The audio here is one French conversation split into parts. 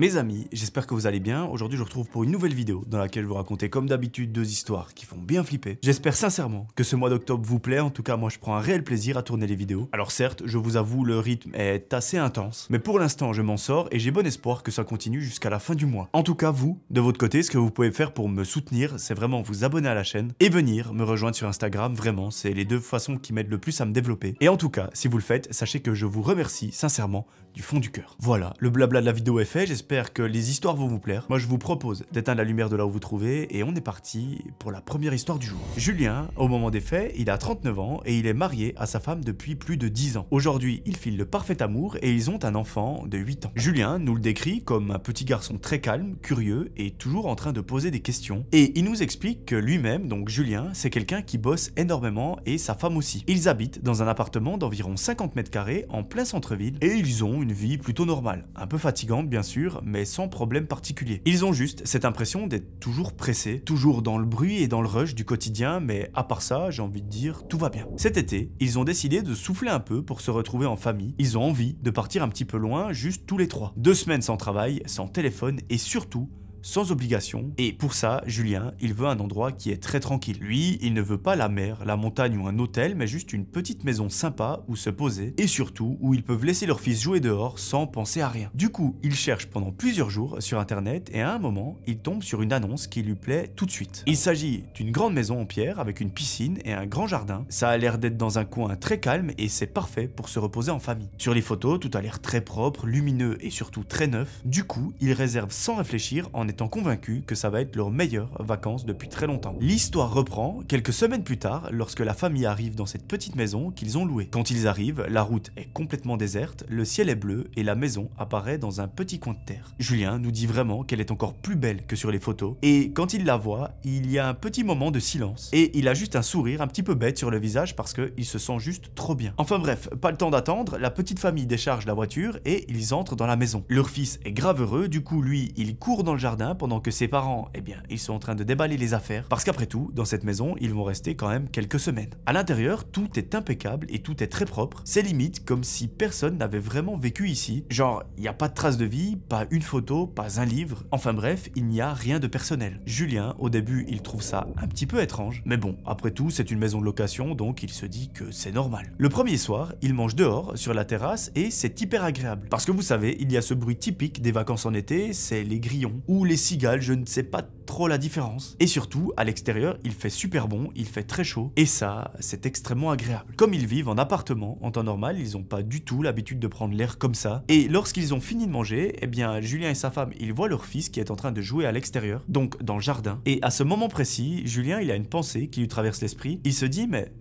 Mes amis, j'espère que vous allez bien. Aujourd'hui je vous retrouve pour une nouvelle vidéo dans laquelle je vous raconter comme d'habitude deux histoires qui font bien flipper. J'espère sincèrement que ce mois d'octobre vous plaît, en tout cas moi je prends un réel plaisir à tourner les vidéos. Alors certes, je vous avoue le rythme est assez intense, mais pour l'instant je m'en sors et j'ai bon espoir que ça continue jusqu'à la fin du mois. En tout cas vous, de votre côté, ce que vous pouvez faire pour me soutenir, c'est vraiment vous abonner à la chaîne et venir me rejoindre sur Instagram, vraiment c'est les deux façons qui m'aident le plus à me développer. Et en tout cas, si vous le faites, sachez que je vous remercie sincèrement du fond du cœur. Voilà, le blabla de la vidéo est fait, j'espère que les histoires vont vous plaire. Moi je vous propose d'éteindre la lumière de là où vous trouvez et on est parti pour la première histoire du jour. Julien, au moment des faits, il a 39 ans et il est marié à sa femme depuis plus de 10 ans. Aujourd'hui, ils filent le parfait amour et ils ont un enfant de 8 ans. Julien nous le décrit comme un petit garçon très calme, curieux et toujours en train de poser des questions. Et il nous explique que lui-même, donc Julien, c'est quelqu'un qui bosse énormément et sa femme aussi. Ils habitent dans un appartement d'environ 50 mètres carrés en plein centre-ville et ils ont une vie plutôt normale. Un peu fatigante bien sûr, mais sans problème particulier. Ils ont juste cette impression d'être toujours pressés, toujours dans le bruit et dans le rush du quotidien, mais à part ça, j'ai envie de dire, tout va bien. Cet été, ils ont décidé de souffler un peu pour se retrouver en famille. Ils ont envie de partir un petit peu loin, juste tous les trois. 2 semaines sans travail, sans téléphone et surtout, sans obligation. Et pour ça, Julien, il veut un endroit qui est très tranquille. Lui, il ne veut pas la mer, la montagne ou un hôtel, mais juste une petite maison sympa où se poser et surtout où ils peuvent laisser leur fils jouer dehors sans penser à rien. Du coup, il cherche pendant plusieurs jours sur internet et à un moment, il tombe sur une annonce qui lui plaît tout de suite. Il s'agit d'une grande maison en pierre avec une piscine et un grand jardin. Ça a l'air d'être dans un coin très calme et c'est parfait pour se reposer en famille. Sur les photos, tout a l'air très propre, lumineux et surtout très neuf. Du coup, il réserve sans réfléchir en étant convaincu que ça va être leurs meilleures vacances depuis très longtemps. L'histoire reprend quelques semaines plus tard lorsque la famille arrive dans cette petite maison qu'ils ont louée. Quand ils arrivent, la route est complètement déserte, le ciel est bleu et la maison apparaît dans un petit coin de terre. Julien nous dit vraiment qu'elle est encore plus belle que sur les photos et quand il la voit, il y a un petit moment de silence et il a juste un sourire un petit peu bête sur le visage parce qu'il se sent juste trop bien. Enfin bref, pas le temps d'attendre, la petite famille décharge la voiture et ils entrent dans la maison. Leur fils est grave heureux, du coup lui, il court dans le jardin pendant que ses parents, eh bien, ils sont en train de déballer les affaires parce qu'après tout, dans cette maison, ils vont rester quand même quelques semaines. À l'intérieur, tout est impeccable et tout est très propre. C'est limite comme si personne n'avait vraiment vécu ici. Genre, il n'y a pas de traces de vie, pas une photo, pas un livre. Enfin bref, il n'y a rien de personnel. Julien, au début, il trouve ça un petit peu étrange. Mais bon, après tout, c'est une maison de location, donc il se dit que c'est normal. Le premier soir, il mange dehors, sur la terrasse, et c'est hyper agréable. Parce que vous savez, il y a ce bruit typique des vacances en été, c'est les grillons ou les cigales, je ne sais pas trop la différence. Et surtout, à l'extérieur, il fait super bon, il fait très chaud, et ça, c'est extrêmement agréable. Comme ils vivent en appartement, en temps normal, ils n'ont pas du tout l'habitude de prendre l'air comme ça. Et lorsqu'ils ont fini de manger, eh bien, Julien et sa femme, ils voient leur fils qui est en train de jouer à l'extérieur, donc dans le jardin. Et à ce moment précis, Julien, il a une pensée qui lui traverse l'esprit. Il se dit, mais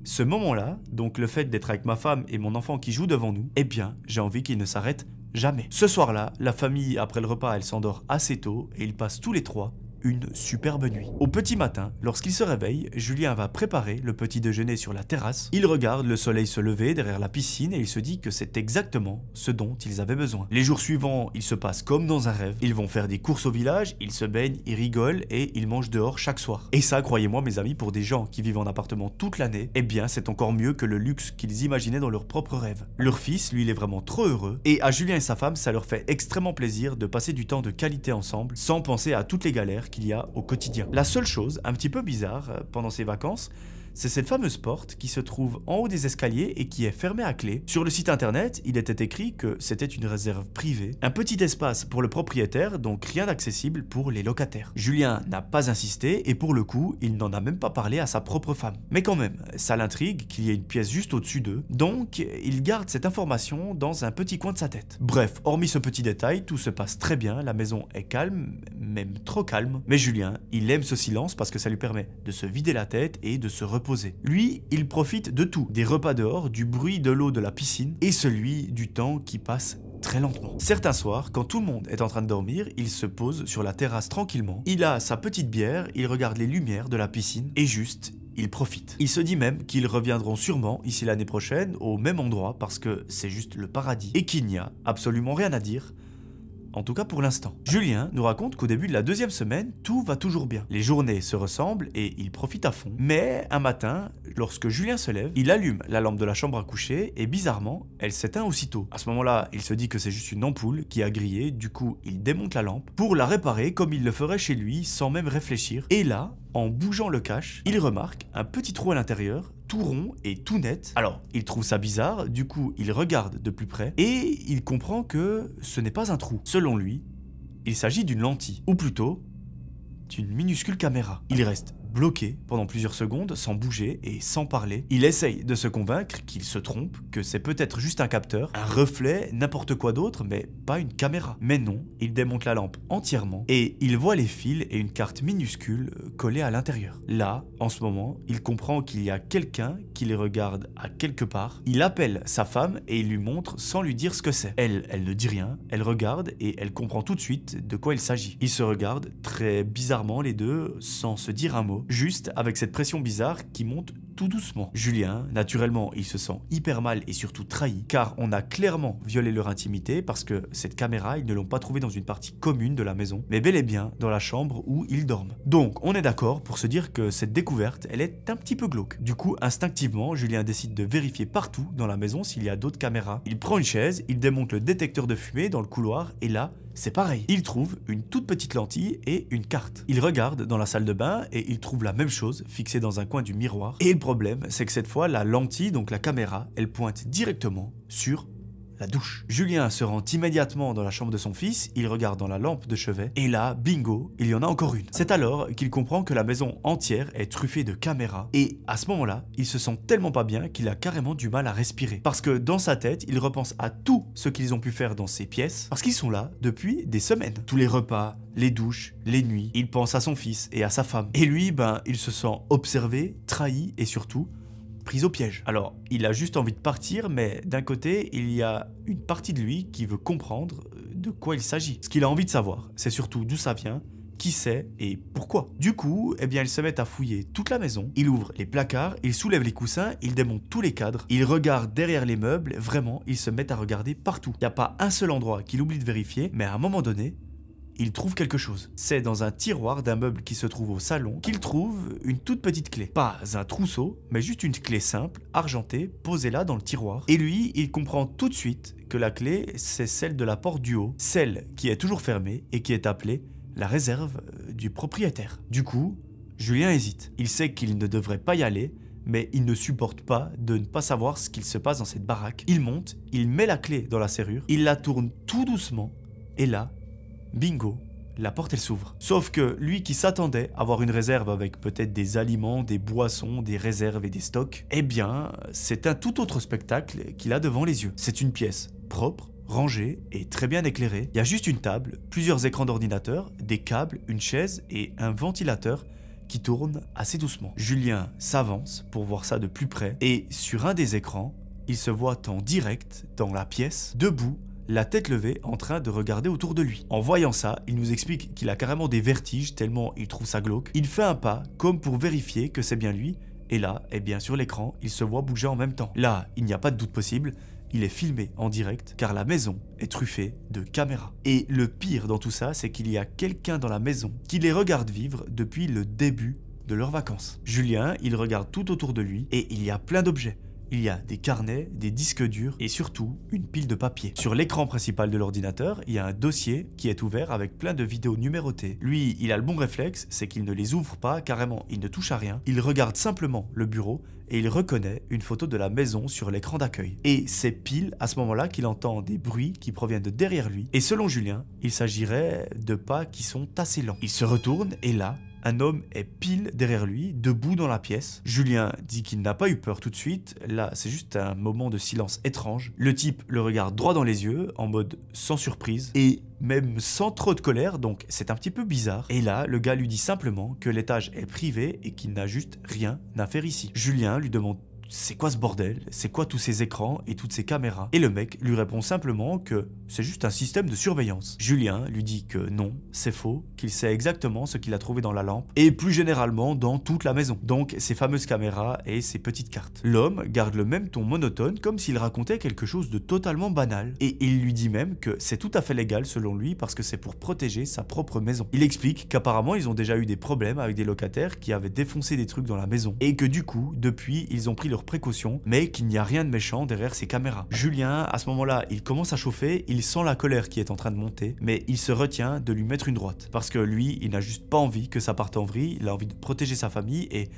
ce moment-là, donc le fait d'être avec ma femme et mon enfant qui joue devant nous, eh bien, j'ai envie qu'il ne s'arrête jamais. Ce soir-là, la famille, après le repas, elle s'endort assez tôt et ils passent tous les trois une superbe nuit. Au petit matin, lorsqu'il se réveille, Julien va préparer le petit déjeuner sur la terrasse. Il regarde le soleil se lever derrière la piscine et il se dit que c'est exactement ce dont ils avaient besoin. Les jours suivants, il se passe comme dans un rêve. Ils vont faire des courses au village, ils se baignent, ils rigolent et ils mangent dehors chaque soir. Et ça, croyez-moi mes amis, pour des gens qui vivent en appartement toute l'année, eh bien c'est encore mieux que le luxe qu'ils imaginaient dans leurs propres rêves. Leur fils, lui, il est vraiment trop heureux et à Julien et sa femme, ça leur fait extrêmement plaisir de passer du temps de qualité ensemble sans penser à toutes les galères qu'il y a au quotidien. La seule chose un petit peu bizarre pendant ces vacances, c'est cette fameuse porte qui se trouve en haut des escaliers et qui est fermée à clé. Sur le site internet, il était écrit que c'était une réserve privée, un petit espace pour le propriétaire, donc rien d'accessible pour les locataires. Julien n'a pas insisté et pour le coup, il n'en a même pas parlé à sa propre femme. Mais quand même, ça l'intrigue qu'il y ait une pièce juste au-dessus d'eux, donc il garde cette information dans un petit coin de sa tête. Bref, hormis ce petit détail, tout se passe très bien, la maison est calme, même trop calme, mais Julien, il aime ce silence parce que ça lui permet de se vider la tête et de se reposer. Lui, il profite de tout, des repas dehors, du bruit de l'eau de la piscine et celui du temps qui passe très lentement. Certains soirs, quand tout le monde est en train de dormir, il se pose sur la terrasse tranquillement, il a sa petite bière, il regarde les lumières de la piscine et juste, il profite. Il se dit même qu'ils reviendront sûrement ici l'année prochaine au même endroit parce que c'est juste le paradis et qu'il n'y a absolument rien à dire En tout cas pour l'instant. Julien nous raconte qu'au début de la 2e semaine, tout va toujours bien. Les journées se ressemblent et il profite à fond. Mais un matin, lorsque Julien se lève, il allume la lampe de la chambre à coucher et bizarrement, elle s'éteint aussitôt. À ce moment-là, il se dit que c'est juste une ampoule qui a grillé, du coup il démonte la lampe pour la réparer comme il le ferait chez lui sans même réfléchir. Et là, en bougeant le cache, il remarque un petit trou à l'intérieur, tout rond et tout net. Alors, il trouve ça bizarre, du coup, il regarde de plus près et il comprend que ce n'est pas un trou. Selon lui, il s'agit d'une lentille, ou plutôt, d'une minuscule caméra. Il reste bloqué pendant plusieurs secondes, sans bouger et sans parler. Il essaye de se convaincre qu'il se trompe, que c'est peut-être juste un capteur, un reflet, n'importe quoi d'autre, mais pas une caméra. Mais non, il démonte la lampe entièrement et il voit les fils et une carte minuscule collée à l'intérieur. Là, en ce moment, il comprend qu'il y a quelqu'un qui les regarde à quelque part. Il appelle sa femme et il lui montre sans lui dire ce que c'est. Elle ne dit rien, elle regarde et elle comprend tout de suite de quoi il s'agit. Ils se regardent très bizarrement les deux, sans se dire un mot. Juste avec cette pression bizarre qui monte tout doucement. Julien, naturellement, il se sent hyper mal et surtout trahi, car on a clairement violé leur intimité parce que cette caméra, ils ne l'ont pas trouvée dans une partie commune de la maison, mais bel et bien dans la chambre où ils dorment. Donc, on est d'accord pour se dire que cette découverte, elle est un petit peu glauque. Du coup, instinctivement, Julien décide de vérifier partout dans la maison s'il y a d'autres caméras. Il prend une chaise, il démonte le détecteur de fumée dans le couloir et là, c'est pareil. Il trouve une toute petite lentille et une carte. Il regarde dans la salle de bain et il trouve la même chose fixée dans un coin du miroir. Et le problème, c'est que cette fois, la lentille, donc la caméra, elle pointe directement sur la douche. Julien se rend immédiatement dans la chambre de son fils, il regarde dans la lampe de chevet, et là, bingo, il y en a encore une. C'est alors qu'il comprend que la maison entière est truffée de caméras, et à ce moment-là, il se sent tellement pas bien qu'il a carrément du mal à respirer. Parce que dans sa tête, il repense à tout ce qu'ils ont pu faire dans ces pièces, parce qu'ils sont là depuis des semaines. Tous les repas, les douches, les nuits, il pense à son fils et à sa femme. Et lui, il se sent observé, trahi, et surtout, prise au piège. Alors, il a juste envie de partir, mais d'un côté, il y a une partie de lui qui veut comprendre de quoi il s'agit. Ce qu'il a envie de savoir, c'est surtout d'où ça vient, qui c'est et pourquoi. Du coup, il se met à fouiller toute la maison, il ouvre les placards, il soulève les coussins, il démonte tous les cadres, il regarde derrière les meubles, vraiment, il se met à regarder partout. Il n'y a pas un seul endroit qu'il oublie de vérifier, mais à un moment donné, il trouve quelque chose. C'est dans un tiroir d'un meuble qui se trouve au salon qu'il trouve une toute petite clé. Pas un trousseau, mais juste une clé simple, argentée, posée là dans le tiroir. Et lui, il comprend tout de suite que la clé, c'est celle de la porte du haut, celle qui est toujours fermée et qui est appelée la réserve du propriétaire. Du coup, Julien hésite. Il sait qu'il ne devrait pas y aller, mais il ne supporte pas de ne pas savoir ce qu'il se passe dans cette baraque. Il monte, il met la clé dans la serrure, il la tourne tout doucement, et là, bingo, la porte elle s'ouvre. Sauf que lui qui s'attendait à avoir une réserve avec peut-être des aliments, des boissons, des réserves et des stocks, c'est un tout autre spectacle qu'il a devant les yeux. C'est une pièce propre, rangée et très bien éclairée. Il y a juste une table, plusieurs écrans d'ordinateur, des câbles, une chaise et un ventilateur qui tourne assez doucement. Julien s'avance pour voir ça de plus près et sur un des écrans, il se voit en direct dans la pièce, debout, la tête levée en train de regarder autour de lui. En voyant ça, il nous explique qu'il a carrément des vertiges tellement il trouve ça glauque. Il fait un pas comme pour vérifier que c'est bien lui et là, sur l'écran, il se voit bouger en même temps. Là, il n'y a pas de doute possible, il est filmé en direct car la maison est truffée de caméras. Et le pire dans tout ça, c'est qu'il y a quelqu'un dans la maison qui les regarde vivre depuis le début de leurs vacances. Julien, il regarde tout autour de lui et il y a plein d'objets. Il y a des carnets, des disques durs et surtout une pile de papier. Sur l'écran principal de l'ordinateur, il y a un dossier qui est ouvert avec plein de vidéos numérotées. Lui, il a le bon réflexe, c'est qu'il ne les ouvre pas, carrément, il ne touche à rien. Il regarde simplement le bureau et il reconnaît une photo de la maison sur l'écran d'accueil. Et c'est pile à ce moment-là qu'il entend des bruits qui proviennent de derrière lui. Et selon Julien, il s'agirait de pas qui sont assez lents. Il se retourne et là, un homme est pile derrière lui, debout dans la pièce. Julien dit qu'il n'a pas eu peur tout de suite. Là, c'est juste un moment de silence étrange. Le type le regarde droit dans les yeux, en mode sans surprise, et même sans trop de colère, donc c'est un petit peu bizarre. Et là, le gars lui dit simplement que l'étage est privé et qu'il n'a juste rien à faire ici. Julien lui demande c'est quoi ce bordel? C'est quoi tous ces écrans et toutes ces caméras? Et le mec lui répond simplement que c'est juste un système de surveillance. Julien lui dit que non, c'est faux, qu'il sait exactement ce qu'il a trouvé dans la lampe et plus généralement dans toute la maison. Donc ces fameuses caméras et ces petites cartes. L'homme garde le même ton monotone comme s'il racontait quelque chose de totalement banal et il lui dit même que c'est tout à fait légal selon lui parce que c'est pour protéger sa propre maison. Il explique qu'apparemment ils ont déjà eu des problèmes avec des locataires qui avaient défoncé des trucs dans la maison et que du coup depuis ils ont pris leurs précautions mais qu'il n'y a rien de méchant derrière ces caméras. Julien à ce moment-là il commence à chauffer, il sent la colère qui est en train de monter mais il se retient de lui mettre une droite parce que lui il n'a juste pas envie que ça parte en vrille, il a envie de protéger sa famille et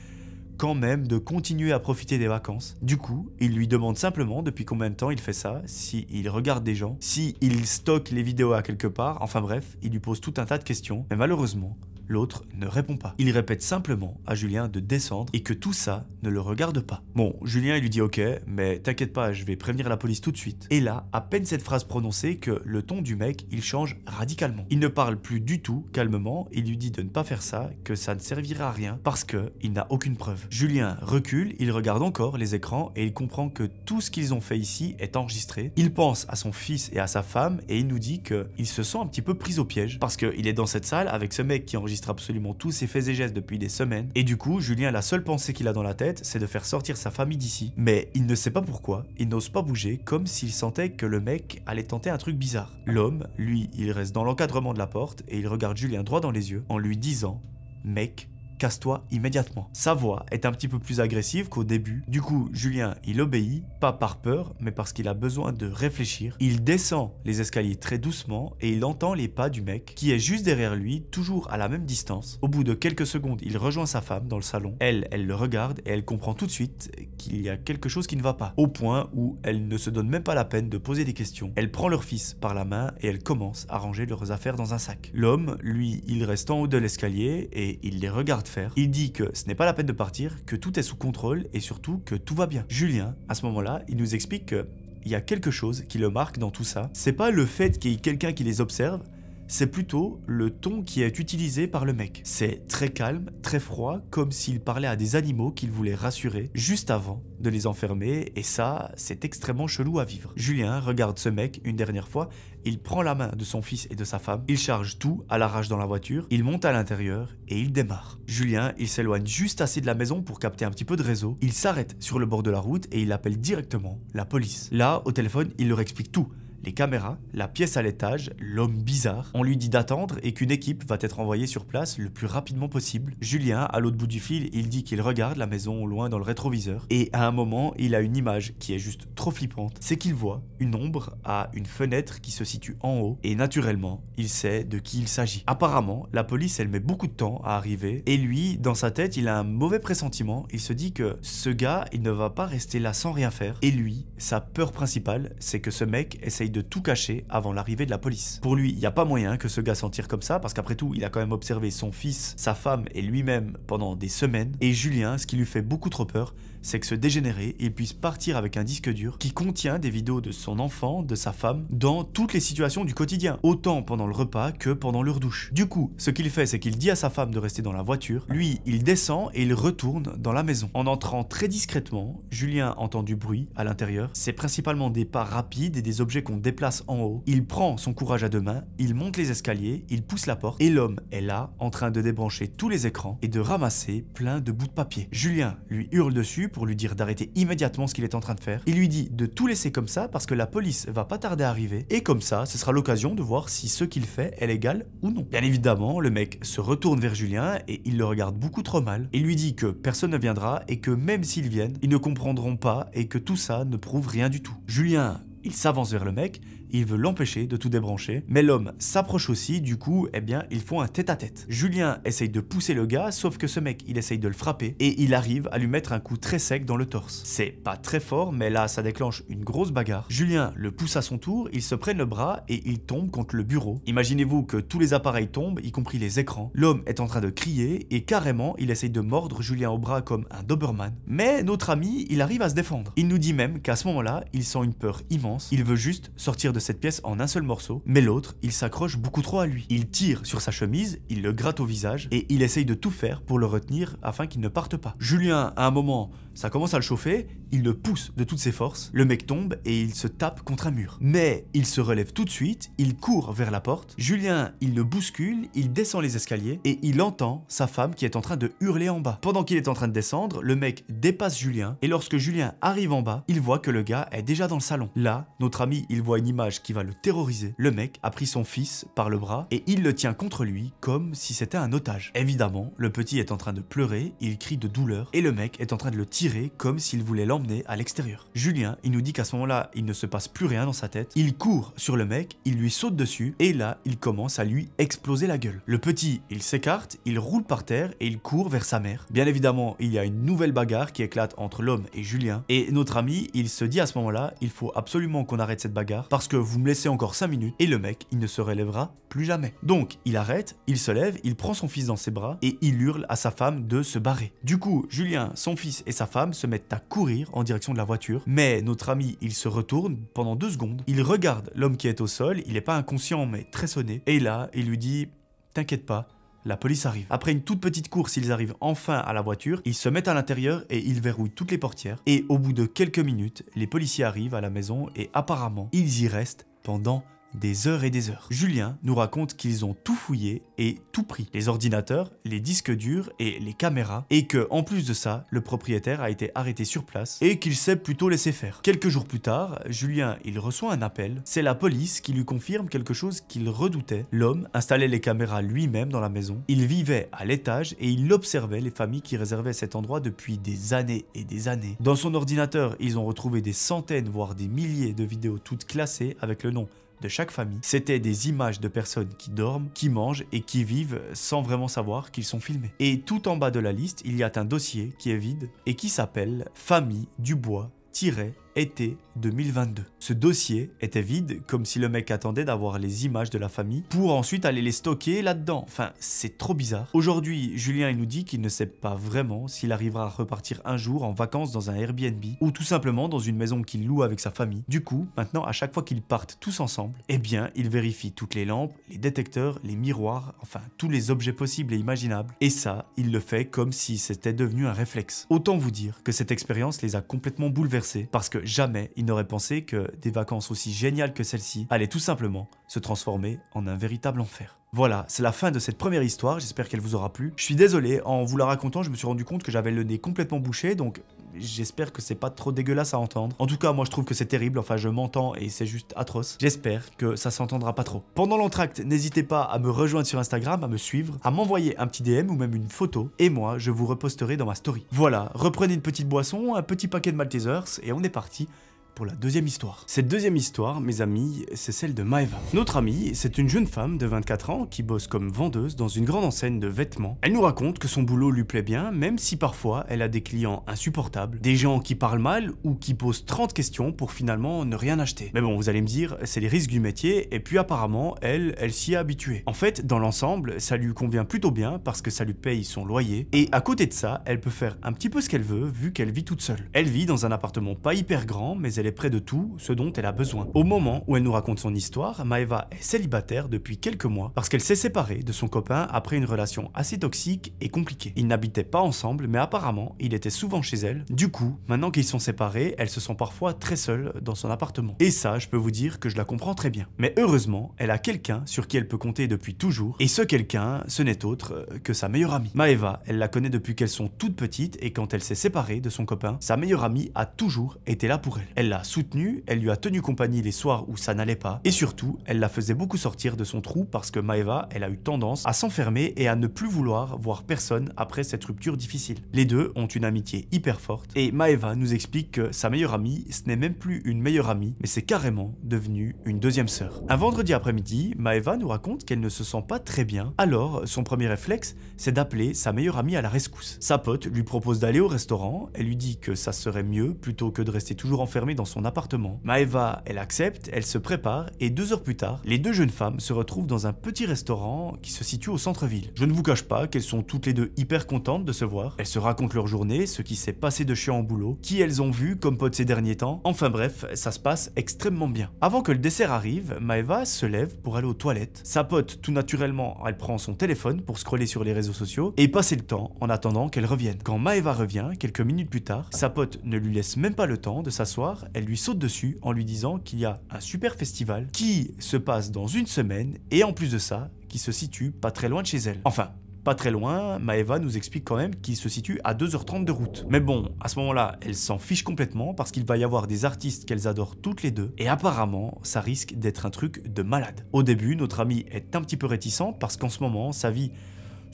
quand même de continuer à profiter des vacances. Du coup, il lui demande simplement depuis combien de temps il fait ça, s'il regarde des gens, s'il stocke les vidéos à quelque part, enfin bref, il lui pose tout un tas de questions, mais malheureusement, l'autre ne répond pas. Il répète simplement à Julien de descendre et que tout ça ne le regarde pas. Bon, Julien il lui dit ok, mais t'inquiète pas, je vais prévenir la police tout de suite. Et là, à peine cette phrase prononcée que le ton du mec, il change radicalement. Il ne parle plus du tout calmement, il lui dit de ne pas faire ça, que ça ne servira à rien parce que il n'a aucune preuve. Julien recule, il regarde encore les écrans et il comprend que tout ce qu'ils ont fait ici est enregistré. Il pense à son fils et à sa femme et il nous dit qu'il se sent un petit peu pris au piège parce qu'il est dans cette salle avec ce mec qui enregistre absolument tous ses faits et gestes depuis des semaines et du coup Julien la seule pensée qu'il a dans la tête c'est de faire sortir sa famille d'ici mais il ne sait pas pourquoi, il n'ose pas bouger comme s'il sentait que le mec allait tenter un truc bizarre. L'homme, lui, il reste dans l'encadrement de la porte et il regarde Julien droit dans les yeux en lui disant « Mec, casse-toi immédiatement ». Sa voix est un petit peu plus agressive qu'au début. Du coup, Julien, il obéit, pas par peur, mais parce qu'il a besoin de réfléchir. Il descend les escaliers très doucement et il entend les pas du mec qui est juste derrière lui, toujours à la même distance. Au bout de quelques secondes, il rejoint sa femme dans le salon. Elle le regarde et elle comprend tout de suite qu'il y a quelque chose qui ne va pas. Au point où elle ne se donne même pas la peine de poser des questions. Elle prend leur fils par la main et elle commence à ranger leurs affaires dans un sac. L'homme, lui, il reste en haut de l'escalier et il les regarde faire. Il dit que ce n'est pas la peine de partir, que tout est sous contrôle et surtout que tout va bien. Julien, à ce moment-là, il nous explique que il y a quelque chose qui le marque dans tout ça. C'est pas le fait qu'il y ait quelqu'un qui les observe, c'est plutôt le ton qui est utilisé par le mec. C'est très calme, très froid, comme s'il parlait à des animaux qu'il voulait rassurer juste avant de les enfermer, et ça, c'est extrêmement chelou à vivre. Julien regarde ce mec une dernière fois, il prend la main de son fils et de sa femme, il charge tout à l'arrache dans la voiture, il monte à l'intérieur et il démarre. Julien, il s'éloigne juste assez de la maison pour capter un petit peu de réseau, il s'arrête sur le bord de la route et il appelle directement la police. Là, au téléphone, il leur explique tout. Les caméras, la pièce à l'étage, l'homme bizarre. On lui dit d'attendre et qu'une équipe va être envoyée sur place le plus rapidement possible. Julien, à l'autre bout du fil, il dit qu'il regarde la maison au loin dans le rétroviseur. Et à un moment, il a une image qui est juste trop flippante. C'est qu'il voit une ombre à une fenêtre qui se situe en haut. Et naturellement, il sait de qui il s'agit. Apparemment, la police, elle met beaucoup de temps à arriver. Et lui, dans sa tête, il a un mauvais pressentiment. Il se dit que ce gars, il ne va pas rester là sans rien faire. Et lui, sa peur principale, c'est que ce mec essaye de tout cacher avant l'arrivée de la police. Pour lui, il n'y a pas moyen que ce gars s'en tire comme ça, parce qu'après tout, il a quand même observé son fils, sa femme et lui-même pendant des semaines. Et Julien, ce qui lui fait beaucoup trop peur, c'est que ce dégénéré, il puisse partir avec un disque dur qui contient des vidéos de son enfant, de sa femme, dans toutes les situations du quotidien, autant pendant le repas que pendant leur douche. Du coup, ce qu'il fait, c'est qu'il dit à sa femme de rester dans la voiture, lui, il descend et il retourne dans la maison. En entrant très discrètement, Julien entend du bruit à l'intérieur, c'est principalement des pas rapides et des objets qu'on déplace en haut. Il prend son courage à deux mains, il monte les escaliers, il pousse la porte, et l'homme est là, en train de débrancher tous les écrans et de ramasser plein de bouts de papier. Julien lui hurle dessus pour lui dire d'arrêter immédiatement ce qu'il est en train de faire. Il lui dit de tout laisser comme ça parce que la police va pas tarder à arriver et comme ça, ce sera l'occasion de voir si ce qu'il fait est légal ou non. Bien évidemment, le mec se retourne vers Julien et il le regarde beaucoup trop mal. Il lui dit que personne ne viendra et que même s'ils viennent, ils ne comprendront pas et que tout ça ne prouve rien du tout. Julien, il s'avance vers le mec, il veut l'empêcher de tout débrancher, mais l'homme s'approche aussi, du coup, eh bien, ils font un tête-à-tête. Julien essaye de pousser le gars, sauf que ce mec, il essaye de le frapper, et il arrive à lui mettre un coup très sec dans le torse. C'est pas très fort, mais là, ça déclenche une grosse bagarre. Julien le pousse à son tour, ils se prennent le bras, et ils tombent contre le bureau. Imaginez-vous que tous les appareils tombent, y compris les écrans. L'homme est en train de crier, et carrément, il essaye de mordre Julien au bras comme un Doberman. Mais notre ami, il arrive à se défendre. Il nous dit même qu'à ce moment-là, il sent une peur immense, il veut juste sortir de cette pièce en un seul morceau, mais l'autre, il s'accroche beaucoup trop à lui. Il tire sur sa chemise, il le gratte au visage et il essaye de tout faire pour le retenir afin qu'il ne parte pas. Julien, à un moment, ça commence à le chauffer, il le pousse de toutes ses forces, le mec tombe et il se tape contre un mur. Mais il se relève tout de suite, il court vers la porte, Julien il le bouscule, il descend les escaliers et il entend sa femme qui est en train de hurler en bas. Pendant qu'il est en train de descendre, le mec dépasse Julien et lorsque Julien arrive en bas, il voit que le gars est déjà dans le salon. Là, notre ami il voit une image qui va le terroriser. Le mec a pris son fils par le bras et il le tient contre lui comme si c'était un otage. Évidemment, le petit est en train de pleurer, il crie de douleur et le mec est en train de le tirer comme s'il voulait l'emmener à l'extérieur. Julien, il nous dit qu'à ce moment-là, il ne se passe plus rien dans sa tête. Il court sur le mec, il lui saute dessus et là, il commence à lui exploser la gueule. Le petit, il s'écarte, il roule par terre et il court vers sa mère. Bien évidemment, il y a une nouvelle bagarre qui éclate entre l'homme et Julien et notre ami, il se dit à ce moment-là, il faut absolument qu'on arrête cette bagarre parce que vous me laissez encore 5 minutes et le mec, il ne se relèvera plus jamais. Donc, il arrête, il se lève, il prend son fils dans ses bras et il hurle à sa femme de se barrer. Du coup, Julien, son fils et sa femme se mettent à courir en direction de la voiture, mais notre ami, il se retourne pendant 2 secondes, il regarde l'homme qui est au sol, il n'est pas inconscient mais très sonné, et là, il lui dit « T'inquiète pas, la police arrive. » Après une toute petite course, ils arrivent enfin à la voiture, ils se mettent à l'intérieur et ils verrouillent toutes les portières, et au bout de quelques minutes, les policiers arrivent à la maison et apparemment, ils y restent pendant des heures et des heures. Julien nous raconte qu'ils ont tout fouillé et tout pris. Les ordinateurs, les disques durs et les caméras. Et que, en plus de ça, le propriétaire a été arrêté sur place et qu'il s'est plutôt laissé faire. Quelques jours plus tard, Julien, il reçoit un appel. C'est la police qui lui confirme quelque chose qu'il redoutait. L'homme installait les caméras lui-même dans la maison. Il vivait à l'étage et il observait les familles qui réservaient cet endroit depuis des années et des années. Dans son ordinateur, ils ont retrouvé des centaines, voire des milliers de vidéos toutes classées avec le nom de chaque famille. C'était des images de personnes qui dorment, qui mangent et qui vivent sans vraiment savoir qu'ils sont filmés. Et tout en bas de la liste, il y a un dossier qui est vide et qui s'appelle Famille Dubois-été 2022. Ce dossier était vide, comme si le mec attendait d'avoir les images de la famille pour ensuite aller les stocker là-dedans. Enfin, c'est trop bizarre. Aujourd'hui, Julien il nous dit qu'il ne sait pas vraiment s'il arrivera à repartir un jour en vacances dans un Airbnb ou tout simplement dans une maison qu'il loue avec sa famille. Du coup, maintenant, à chaque fois qu'ils partent tous ensemble, eh bien, il vérifie toutes les lampes, les détecteurs, les miroirs, enfin, tous les objets possibles et imaginables. Et ça, il le fait comme si c'était devenu un réflexe. Autant vous dire que cette expérience les a complètement bouleversés parce que jamais il n'aurait pensé que des vacances aussi géniales que celle-ci allaient tout simplement se transformer en un véritable enfer. Voilà, c'est la fin de cette première histoire, j'espère qu'elle vous aura plu. Je suis désolé, en vous la racontant, je me suis rendu compte que j'avais le nez complètement bouché, donc j'espère que c'est pas trop dégueulasse à entendre. En tout cas, moi je trouve que c'est terrible, enfin je m'entends et c'est juste atroce. J'espère que ça s'entendra pas trop. Pendant l'entracte, n'hésitez pas à me rejoindre sur Instagram, à me suivre, à m'envoyer un petit DM ou même une photo, et moi je vous reposterai dans ma story. Voilà, reprenez une petite boisson, un petit paquet de Maltesers, et on est parti pour la deuxième histoire. Cette deuxième histoire, mes amis, c'est celle de Maeva. Notre amie, c'est une jeune femme de 24 ans qui bosse comme vendeuse dans une grande enseigne de vêtements. Elle nous raconte que son boulot lui plaît bien, même si parfois elle a des clients insupportables, des gens qui parlent mal ou qui posent 30 questions pour finalement ne rien acheter. Mais bon, vous allez me dire, c'est les risques du métier, et puis apparemment, elle s'y est habituée. En fait, dans l'ensemble, ça lui convient plutôt bien parce que ça lui paye son loyer, et à côté de ça, elle peut faire un petit peu ce qu'elle veut vu qu'elle vit toute seule. Elle vit dans un appartement pas hyper grand, mais elle est près de tout ce dont elle a besoin. Au moment où elle nous raconte son histoire, Maeva est célibataire depuis quelques mois parce qu'elle s'est séparée de son copain après une relation assez toxique et compliquée. Ils n'habitaient pas ensemble, mais apparemment, il était souvent chez elle. Du coup, maintenant qu'ils sont séparés, elle se sent parfois très seule dans son appartement. Et ça, je peux vous dire que je la comprends très bien. Mais heureusement, elle a quelqu'un sur qui elle peut compter depuis toujours, et ce quelqu'un, ce n'est autre que sa meilleure amie. Maeva, elle la connaît depuis qu'elles sont toutes petites, et quand elle s'est séparée de son copain, sa meilleure amie a toujours été là pour elle. Elle l'a soutenue, elle lui a tenu compagnie les soirs où ça n'allait pas, et surtout, elle la faisait beaucoup sortir de son trou parce que Maeva, elle a eu tendance à s'enfermer et à ne plus vouloir voir personne après cette rupture difficile. Les deux ont une amitié hyper forte, et Maeva nous explique que sa meilleure amie, ce n'est même plus une meilleure amie, mais c'est carrément devenu une deuxième sœur. Un vendredi après-midi, Maeva nous raconte qu'elle ne se sent pas très bien, alors son premier réflexe, c'est d'appeler sa meilleure amie à la rescousse. Sa pote lui propose d'aller au restaurant, elle lui dit que ça serait mieux plutôt que de rester toujours enfermée dans dans son appartement. Maeva, elle accepte, elle se prépare et 2 heures plus tard, les 2 jeunes femmes se retrouvent dans un petit restaurant qui se situe au centre-ville. Je ne vous cache pas qu'elles sont toutes les deux hyper contentes de se voir. Elles se racontent leur journée, ce qui s'est passé de chiant au boulot, qui elles ont vu comme potes ces derniers temps. Enfin bref, ça se passe extrêmement bien. Avant que le dessert arrive, Maeva se lève pour aller aux toilettes. Sa pote, tout naturellement, elle prend son téléphone pour scroller sur les réseaux sociaux et passer le temps en attendant qu'elle revienne. Quand Maeva revient, quelques minutes plus tard, sa pote ne lui laisse même pas le temps de s'asseoir, elle lui saute dessus en lui disant qu'il y a un super festival qui se passe dans une semaine et en plus de ça, qui se situe pas très loin de chez elle. Enfin, pas très loin, Maeva nous explique quand même qu'il se situe à 2h30 de route. Mais bon, à ce moment-là, elle s'en fiche complètement parce qu'il va y avoir des artistes qu'elles adorent toutes les deux et apparemment, ça risque d'être un truc de malade. Au début, notre amie est un petit peu réticente parce qu'en ce moment, sa vie,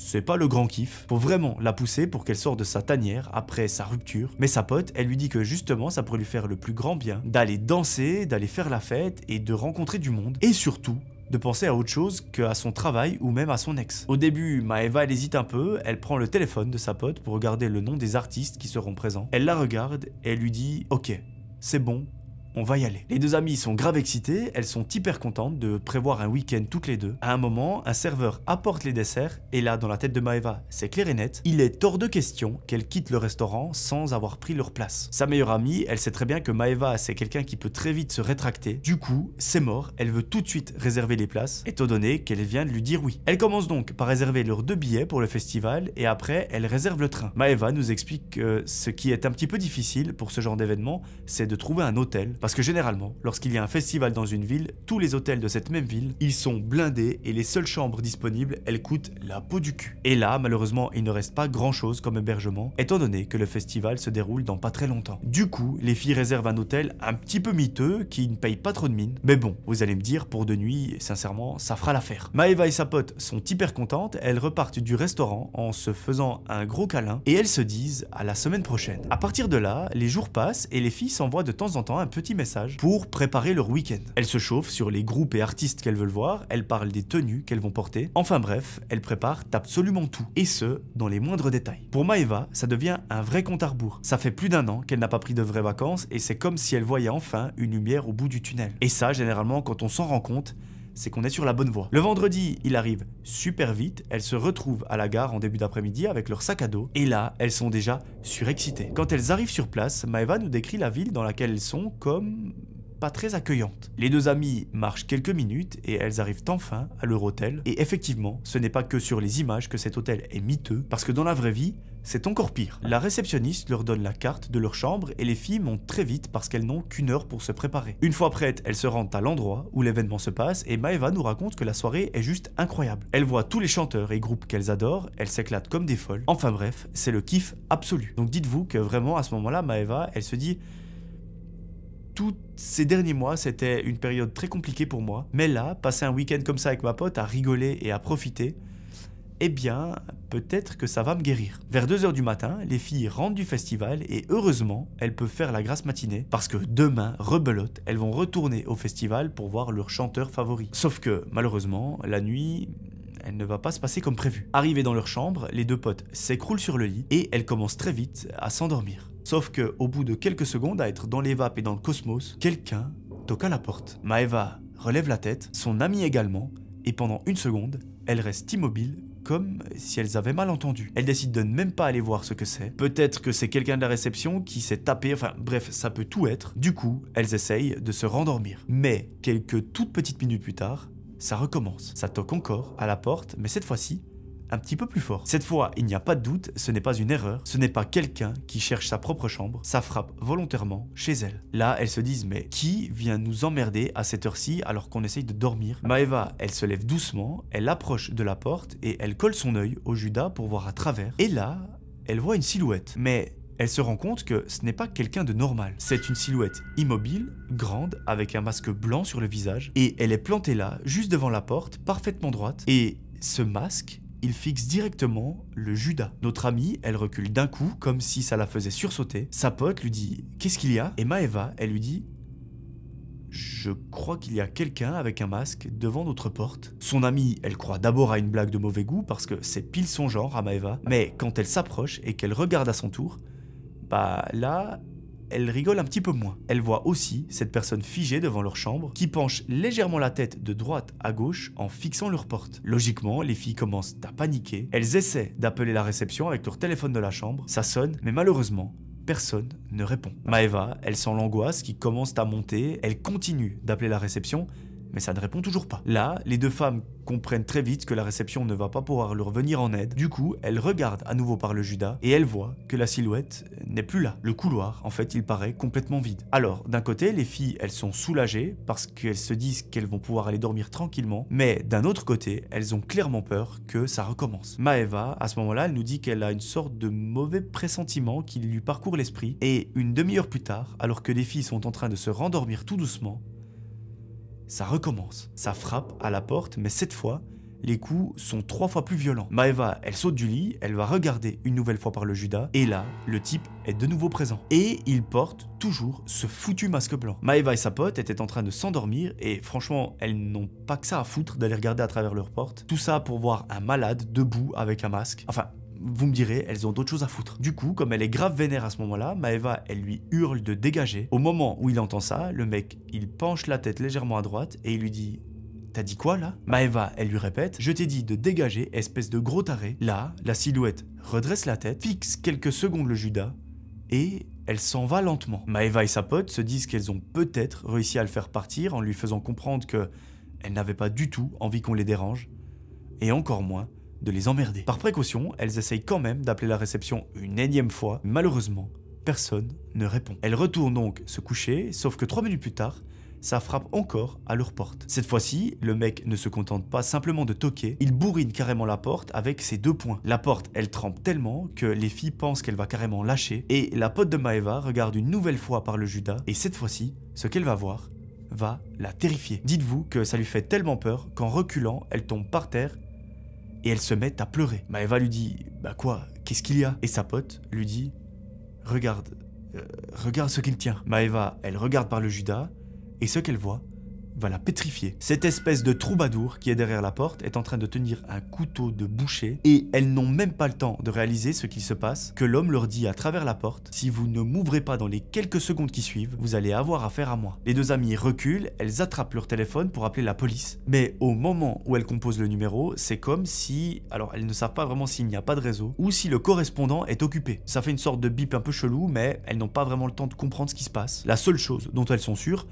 c'est pas le grand kiff. Faut vraiment la pousser pour qu'elle sorte de sa tanière après sa rupture. Mais sa pote, elle lui dit que justement, ça pourrait lui faire le plus grand bien d'aller danser, d'aller faire la fête et de rencontrer du monde. Et surtout, de penser à autre chose qu'à son travail ou même à son ex. Au début, Maeva elle hésite un peu, elle prend le téléphone de sa pote pour regarder le nom des artistes qui seront présents. Elle la regarde et elle lui dit « Ok, c'est bon, on va y aller ». Les 2 amies sont grave excitées, elles sont hyper contentes de prévoir un week-end toutes les deux. À un moment, un serveur apporte les desserts et là, dans la tête de Maeva, c'est clair et net, il est hors de question qu'elle quitte le restaurant sans avoir pris leur place. Sa meilleure amie, elle sait très bien que Maeva, c'est quelqu'un qui peut très vite se rétracter. Du coup, c'est mort, elle veut tout de suite réserver les places, étant donné qu'elle vient de lui dire oui. Elle commence donc par réserver leurs 2 billets pour le festival et après, elle réserve le train. Maeva nous explique que ce qui est un petit peu difficile pour ce genre d'événement, c'est de trouver un hôtel. Parce que généralement, lorsqu'il y a un festival dans une ville, tous les hôtels de cette même ville, ils sont blindés et les seules chambres disponibles, elles coûtent la peau du cul. Et là, malheureusement, il ne reste pas grand chose comme hébergement, étant donné que le festival se déroule dans pas très longtemps. Du coup, les filles réservent un hôtel un petit peu miteux, qui ne paye pas trop de mine. Mais bon, vous allez me dire, pour 2 nuits, sincèrement, ça fera l'affaire. Maeva et sa pote sont hyper contentes, elles repartent du restaurant en se faisant un gros câlin et elles se disent à la semaine prochaine. À partir de là, les jours passent et les filles s'envoient de temps en temps un petit message pour préparer leur week-end. Elles se chauffent sur les groupes et artistes qu'elles veulent voir, elles parlent des tenues qu'elles vont porter, enfin bref, elles préparent absolument tout, et ce, dans les moindres détails. Pour Maeva, ça devient un vrai compte à rebours. Ça fait plus d'1 an qu'elle n'a pas pris de vraies vacances et c'est comme si elle voyait enfin une lumière au bout du tunnel. Et ça, généralement, quand on s'en rend compte, c'est qu'on est sur la bonne voie. Le vendredi, il arrive super vite, elles se retrouvent à la gare en début d'après-midi avec leur sac à dos, et là, elles sont déjà surexcitées. Quand elles arrivent sur place, Maeva nous décrit la ville dans laquelle elles sont comme pas très accueillante. Les 2 amies marchent quelques minutes et elles arrivent enfin à leur hôtel. Et effectivement, ce n'est pas que sur les images que cet hôtel est miteux, parce que dans la vraie vie, c'est encore pire. La réceptionniste leur donne la carte de leur chambre et les filles montent très vite parce qu'elles n'ont qu'1 heure pour se préparer. Une fois prêtes, elles se rendent à l'endroit où l'événement se passe et Maeva nous raconte que la soirée est juste incroyable. Elle voit tous les chanteurs et groupes qu'elles adorent, elles s'éclatent comme des folles. Enfin bref, c'est le kiff absolu. Donc dites-vous que vraiment à ce moment-là, Maeva, elle se dit: tous ces derniers mois, c'était une période très compliquée pour moi, mais là, passer un week-end comme ça avec ma pote, à rigoler et à profiter, eh bien, peut-être que ça va me guérir. Vers 2 h du matin, les filles rentrent du festival et heureusement, elles peuvent faire la grasse matinée parce que demain, rebelote, elles vont retourner au festival pour voir leur chanteur favori. Sauf que, malheureusement, la nuit, elle ne va pas se passer comme prévu. Arrivées dans leur chambre, les 2 potes s'écroulent sur le lit et elles commencent très vite à s'endormir. Sauf que, au bout de quelques secondes à être dans les vapes et dans le cosmos, quelqu'un toque à la porte. Maeva relève la tête, son amie également, et pendant 1 seconde, elle reste immobile, comme si elles avaient mal entendu. Elles décident de ne même pas aller voir ce que c'est. Peut-être que c'est quelqu'un de la réception qui s'est tapé, enfin bref, ça peut tout être. Du coup, elles essayent de se rendormir. Mais, quelques toutes petites minutes plus tard, ça recommence. Ça toque encore à la porte, mais cette fois-ci, un petit peu plus fort. Cette fois, il n'y a pas de doute, ce n'est pas une erreur, ce n'est pas quelqu'un qui cherche sa propre chambre, ça frappe volontairement chez elle. Là, elles se disent, mais qui vient nous emmerder à cette heure-ci alors qu'on essaye de dormir? Maeva, elle se lève doucement, elle approche de la porte et elle colle son œil au Judas pour voir à travers. Et là, elle voit une silhouette. Mais elle se rend compte que ce n'est pas quelqu'un de normal. C'est une silhouette immobile, grande, avec un masque blanc sur le visage, et elle est plantée là, juste devant la porte, parfaitement droite, et ce masque, il fixe directement le Judas. Notre amie, elle recule d'un coup, comme si ça la faisait sursauter. Sa pote lui dit « Qu'est-ce qu'il y a ?» Et Maeva, elle lui dit « Je crois qu'il y a quelqu'un avec un masque devant notre porte. » Son amie, elle croit d'abord à une blague de mauvais goût, parce que c'est pile son genre à Maeva, mais quand elle s'approche et qu'elle regarde à son tour, bah là, elle rigole un petit peu moins. Elle voit aussi cette personne figée devant leur chambre qui penche légèrement la tête de droite à gauche en fixant leur porte. Logiquement, les filles commencent à paniquer. Elles essaient d'appeler la réception avec leur téléphone de la chambre. Ça sonne, mais malheureusement, personne ne répond. Maeva, elle sent l'angoisse qui commence à monter. Elle continue d'appeler la réception, mais ça ne répond toujours pas. Là, les deux femmes comprennent très vite que la réception ne va pas pouvoir leur venir en aide. Du coup, elles regardent à nouveau par le Judas et elles voient que la silhouette n'est plus là. Le couloir, en fait, il paraît complètement vide. Alors, d'un côté, les filles, elles sont soulagées parce qu'elles se disent qu'elles vont pouvoir aller dormir tranquillement, mais d'un autre côté, elles ont clairement peur que ça recommence. Maeva, à ce moment-là, elle nous dit qu'elle a une sorte de mauvais pressentiment qui lui parcourt l'esprit et une demi-heure plus tard, alors que les filles sont en train de se rendormir tout doucement, ça recommence. Ça frappe à la porte, mais cette fois, les coups sont 3 fois plus violents. Maeva, elle saute du lit, elle va regarder une nouvelle fois par le Judas, et là, le type est de nouveau présent. Et il porte toujours ce foutu masque blanc. Maeva et sa pote étaient en train de s'endormir, et franchement, elles n'ont pas que ça à foutre d'aller regarder à travers leur porte. Tout ça pour voir un malade debout avec un masque. Enfin, vous me direz, elles ont d'autres choses à foutre. Du coup, comme elle est grave vénère à ce moment-là, Maeva, elle lui hurle de dégager. Au moment où il entend ça, le mec, il penche la tête légèrement à droite et il lui dit « T'as dit quoi là ?» Maeva, elle lui répète « Je t'ai dit de dégager, espèce de gros taré. » Là, la silhouette redresse la tête, fixe quelques secondes le Judas et elle s'en va lentement. Maeva et sa pote se disent qu'elles ont peut-être réussi à le faire partir en lui faisant comprendre que elles n'avaient pas du tout envie qu'on les dérange et encore moins de les emmerder. Par précaution, elles essayent quand même d'appeler la réception une énième fois. Malheureusement, personne ne répond. Elles retournent donc se coucher, sauf que 3 minutes plus tard, ça frappe encore à leur porte. Cette fois-ci, le mec ne se contente pas simplement de toquer, il bourrine carrément la porte avec ses 2 poings. La porte, elle trempe tellement que les filles pensent qu'elle va carrément lâcher, et la pote de Maeva regarde une nouvelle fois par le Judas, et cette fois-ci, ce qu'elle va voir va la terrifier. Dites-vous que ça lui fait tellement peur qu'en reculant, elle tombe par terre et elle se met à pleurer. Maeva lui dit « Bah quoi, qu'est-ce qu'il y a ?» Et sa pote lui dit « Regarde ce qu'il tient. » Maeva, elle regarde par le Judas et ce qu'elle voit va la pétrifier. Cette espèce de troubadour qui est derrière la porte est en train de tenir un couteau de boucher et elles n'ont même pas le temps de réaliser ce qu'il se passe que l'homme leur dit à travers la porte « Si vous ne m'ouvrez pas dans les quelques secondes qui suivent, vous allez avoir affaire à moi. » Les deux amies reculent, elles attrapent leur téléphone pour appeler la police. Mais au moment où elles composent le numéro, c'est comme si... Alors elles ne savent pas vraiment s'il n'y a pas de réseau ou si le correspondant est occupé. Ça fait une sorte de bip un peu chelou, mais elles n'ont pas vraiment le temps de comprendre ce qui se passe. La seule chose dont elles sont sûres,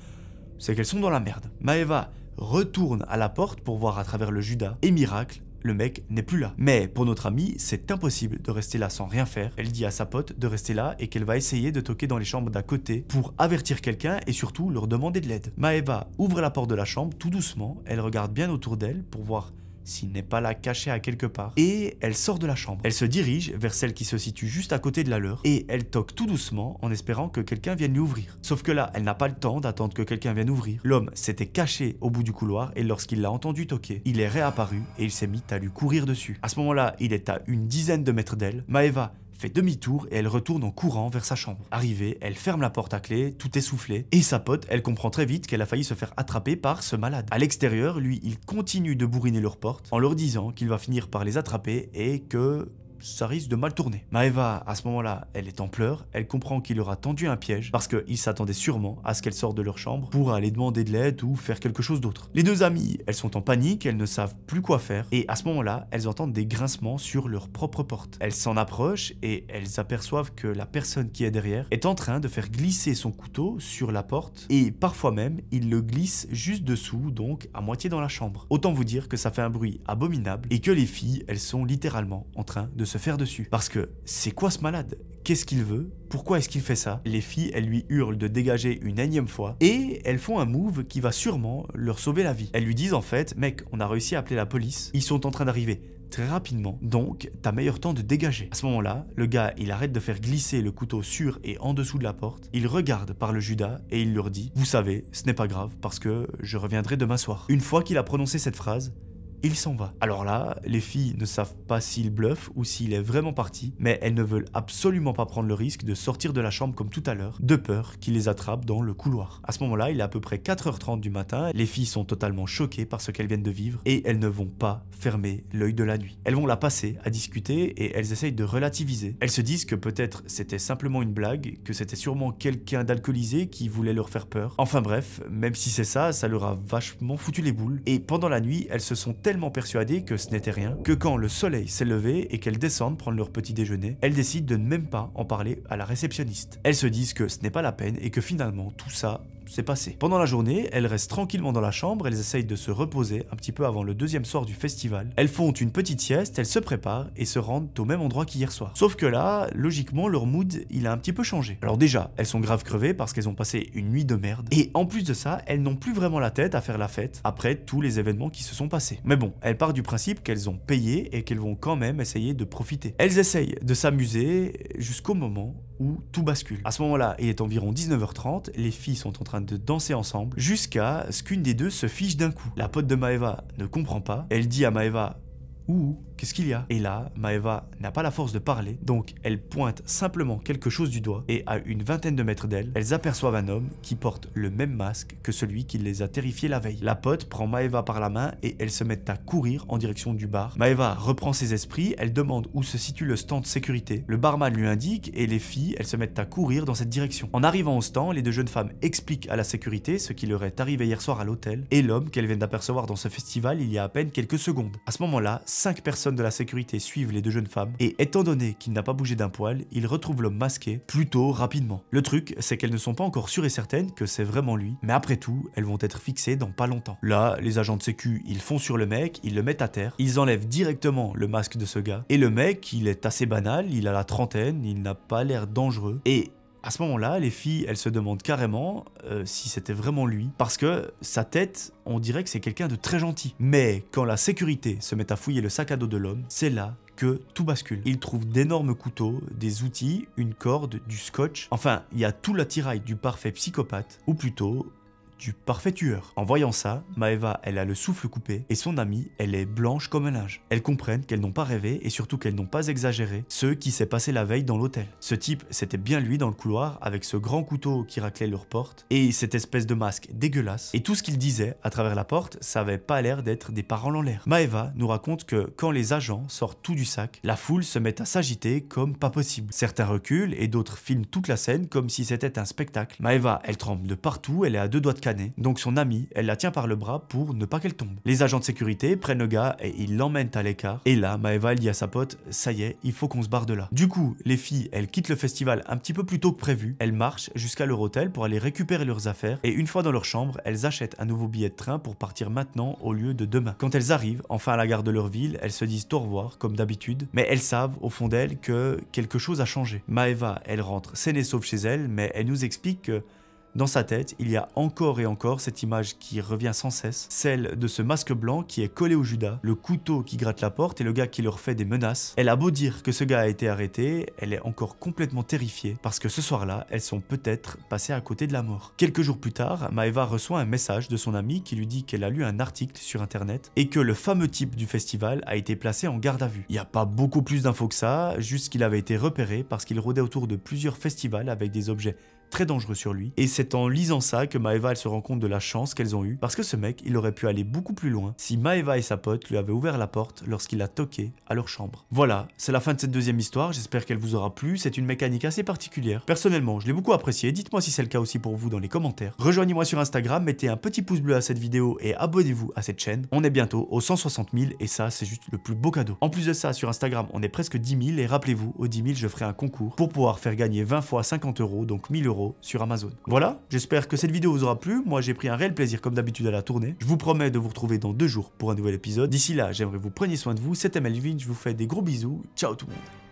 c'est qu'elles sont dans la merde. Maeva retourne à la porte pour voir à travers le Judas, et miracle, le mec n'est plus là. Mais pour notre amie, c'est impossible de rester là sans rien faire. Elle dit à sa pote de rester là et qu'elle va essayer de toquer dans les chambres d'à côté pour avertir quelqu'un et surtout leur demander de l'aide. Maeva ouvre la porte de la chambre tout doucement, elle regarde bien autour d'elle pour voir s'il n'est pas là caché à quelque part, et elle sort de la chambre. Elle se dirige vers celle qui se situe juste à côté de la leur, et elle toque tout doucement en espérant que quelqu'un vienne lui ouvrir. Sauf que là, elle n'a pas le temps d'attendre que quelqu'un vienne ouvrir. L'homme s'était caché au bout du couloir, et lorsqu'il l'a entendu toquer, il est réapparu, et il s'est mis à lui courir dessus. À ce moment-là, il est à une dizaine de mètres d'elle. Maeva fait demi-tour et elle retourne en courant vers sa chambre. Arrivée, elle ferme la porte à clé, tout essoufflé, et sa pote, elle comprend très vite qu'elle a failli se faire attraper par ce malade. À l'extérieur, lui, il continue de bourriner leur porte en leur disant qu'il va finir par les attraper et que ça risque de mal tourner. Maeva, à ce moment-là, elle est en pleurs, elle comprend qu'il leur a tendu un piège parce qu'il s'attendait sûrement à ce qu'elle sorte de leur chambre pour aller demander de l'aide ou faire quelque chose d'autre. Les deux amies, elles sont en panique, elles ne savent plus quoi faire et à ce moment-là, elles entendent des grincements sur leur propre porte. Elles s'en approchent et elles aperçoivent que la personne qui est derrière est en train de faire glisser son couteau sur la porte et parfois même, il le glisse juste dessous, donc à moitié dans la chambre. Autant vous dire que ça fait un bruit abominable et que les filles, elles sont littéralement en train de se faire dessus. Parce que c'est quoi ce malade? Qu'est-ce qu'il veut? Pourquoi est-ce qu'il fait ça? Les filles, elles lui hurlent de dégager une énième fois et elles font un move qui va sûrement leur sauver la vie. Elles lui disent en fait, mec, on a réussi à appeler la police, ils sont en train d'arriver très rapidement, donc t'as meilleur temps de dégager. À ce moment-là, le gars, il arrête de faire glisser le couteau sur et en dessous de la porte, il regarde par le Judas et il leur dit, vous savez, ce n'est pas grave parce que je reviendrai demain soir. Une fois qu'il a prononcé cette phrase, il s'en va. Alors là, les filles ne savent pas s'il bluffe ou s'il est vraiment parti, mais elles ne veulent absolument pas prendre le risque de sortir de la chambre comme tout à l'heure, de peur qu'il les attrape dans le couloir. À ce moment-là, il est à peu près 4h30 du matin, les filles sont totalement choquées par ce qu'elles viennent de vivre et elles ne vont pas fermer l'œil de la nuit. Elles vont la passer à discuter et elles essayent de relativiser. Elles se disent que peut-être c'était simplement une blague, que c'était sûrement quelqu'un d'alcoolisé qui voulait leur faire peur. Enfin bref, même si c'est ça, ça leur a vachement foutu les boules. Et pendant la nuit, elles se sont tellement persuadées que ce n'était rien, que quand le soleil s'est levé et qu'elles descendent prendre leur petit déjeuner, elles décident de ne même pas en parler à la réceptionniste. Elles se disent que ce n'est pas la peine et que finalement tout ça s'est passé. Pendant la journée, elles restent tranquillement dans la chambre, elles essayent de se reposer un petit peu avant le deuxième soir du festival. Elles font une petite sieste, elles se préparent et se rendent au même endroit qu'hier soir. Sauf que là, logiquement, leur mood, il a un petit peu changé. Alors déjà, elles sont grave crevées parce qu'elles ont passé une nuit de merde. Et en plus de ça, elles n'ont plus vraiment la tête à faire la fête après tous les événements qui se sont passés. Mais bon, elles partent du principe qu'elles ont payé et qu'elles vont quand même essayer de profiter. Elles essayent de s'amuser jusqu'au moment où tout bascule. À ce moment-là, il est environ 19h30, les filles sont en train de danser ensemble jusqu'à ce qu'une des deux se fiche d'un coup. La pote de Maeva ne comprend pas, elle dit à Maeva « Ouh, qu'est-ce qu'il y a ?» Et là, Maeva n'a pas la force de parler, donc elle pointe simplement quelque chose du doigt et à une vingtaine de mètres d'elle, elles aperçoivent un homme qui porte le même masque que celui qui les a terrifiées la veille. La pote prend Maeva par la main et elles se mettent à courir en direction du bar. Maeva reprend ses esprits, elle demande où se situe le stand de sécurité. Le barman lui indique et les filles, elles se mettent à courir dans cette direction. En arrivant au stand, les deux jeunes femmes expliquent à la sécurité ce qui leur est arrivé hier soir à l'hôtel et l'homme qu'elles viennent d'apercevoir dans ce festival il y a à peine quelques secondes. À ce moment-là, 5 personnes de la sécurité suivent les deux jeunes femmes et étant donné qu'il n'a pas bougé d'un poil, ils retrouvent l'homme masqué plutôt rapidement. Le truc, c'est qu'elles ne sont pas encore sûres et certaines que c'est vraiment lui, mais après tout, elles vont être fixées dans pas longtemps. Là, les agents de sécu, ils font sur le mec, ils le mettent à terre, ils enlèvent directement le masque de ce gars et le mec, il est assez banal, il a la trentaine, il n'a pas l'air dangereux et à ce moment-là, les filles, elles se demandent carrément si c'était vraiment lui, parce que sa tête, on dirait que c'est quelqu'un de très gentil. Mais quand la sécurité se met à fouiller le sac à dos de l'homme, c'est là que tout bascule. Ils trouvent d'énormes couteaux, des outils, une corde, du scotch. Enfin, il y a tout l'attirail du parfait psychopathe, ou plutôt du parfait tueur. En voyant ça, Maeva, elle a le souffle coupé et son amie, elle est blanche comme un linge. Elles comprennent qu'elles n'ont pas rêvé et surtout qu'elles n'ont pas exagéré ce qui s'est passé la veille dans l'hôtel. Ce type, c'était bien lui dans le couloir avec ce grand couteau qui raclait leur porte et cette espèce de masque dégueulasse. Et tout ce qu'il disait à travers la porte, ça avait pas l'air d'être des paroles en l'air. Maeva nous raconte que quand les agents sortent tout du sac, la foule se met à s'agiter comme pas possible. Certains reculent et d'autres filment toute la scène comme si c'était un spectacle. Maeva, elle tremble de partout, elle est à deux doigts de donc son amie, elle la tient par le bras pour ne pas qu'elle tombe. Les agents de sécurité prennent le gars et ils l'emmènent à l'écart. Et là, Maeva, elle dit à sa pote, ça y est, il faut qu'on se barre de là. Du coup, les filles, elles quittent le festival un petit peu plus tôt que prévu. Elles marchent jusqu'à leur hôtel pour aller récupérer leurs affaires. Et une fois dans leur chambre, elles achètent un nouveau billet de train pour partir maintenant au lieu de demain. Quand elles arrivent, enfin à la gare de leur ville, elles se disent au revoir, comme d'habitude. Mais elles savent, au fond d'elles, que quelque chose a changé. Maeva, elle rentre saine et sauve chez elle, mais elle nous explique que dans sa tête, il y a encore et encore cette image qui revient sans cesse, celle de ce masque blanc qui est collé au Judas, le couteau qui gratte la porte et le gars qui leur fait des menaces. Elle a beau dire que ce gars a été arrêté, elle est encore complètement terrifiée parce que ce soir-là, elles sont peut-être passées à côté de la mort. Quelques jours plus tard, Maeva reçoit un message de son amie qui lui dit qu'elle a lu un article sur internet et que le fameux type du festival a été placé en garde à vue. Il n'y a pas beaucoup plus d'infos que ça, juste qu'il avait été repéré parce qu'il rôdait autour de plusieurs festivals avec des objets très dangereux sur lui. Et c'est en lisant ça que Maeva elle se rend compte de la chance qu'elles ont eue, parce que ce mec, il aurait pu aller beaucoup plus loin si Maeva et sa pote lui avaient ouvert la porte lorsqu'il a toqué à leur chambre. Voilà, c'est la fin de cette deuxième histoire, j'espère qu'elle vous aura plu, c'est une mécanique assez particulière. Personnellement, je l'ai beaucoup appréciée, dites-moi si c'est le cas aussi pour vous dans les commentaires. Rejoignez-moi sur Instagram, mettez un petit pouce bleu à cette vidéo et abonnez-vous à cette chaîne. On est bientôt aux 160 000 et ça, c'est juste le plus beau cadeau. En plus de ça, sur Instagram, on est presque 10 000 et rappelez-vous, aux 10 000, je ferai un concours pour pouvoir faire gagner 20 fois 50 €, donc 1000 € sur Amazon. Voilà, j'espère que cette vidéo vous aura plu, moi j'ai pris un réel plaisir comme d'habitude à la tourner. Je vous promets de vous retrouver dans 2 jours pour un nouvel épisode. D'ici là, j'aimerais que vous preniez soin de vous, c'était Melvin, je vous fais des gros bisous, ciao tout le monde.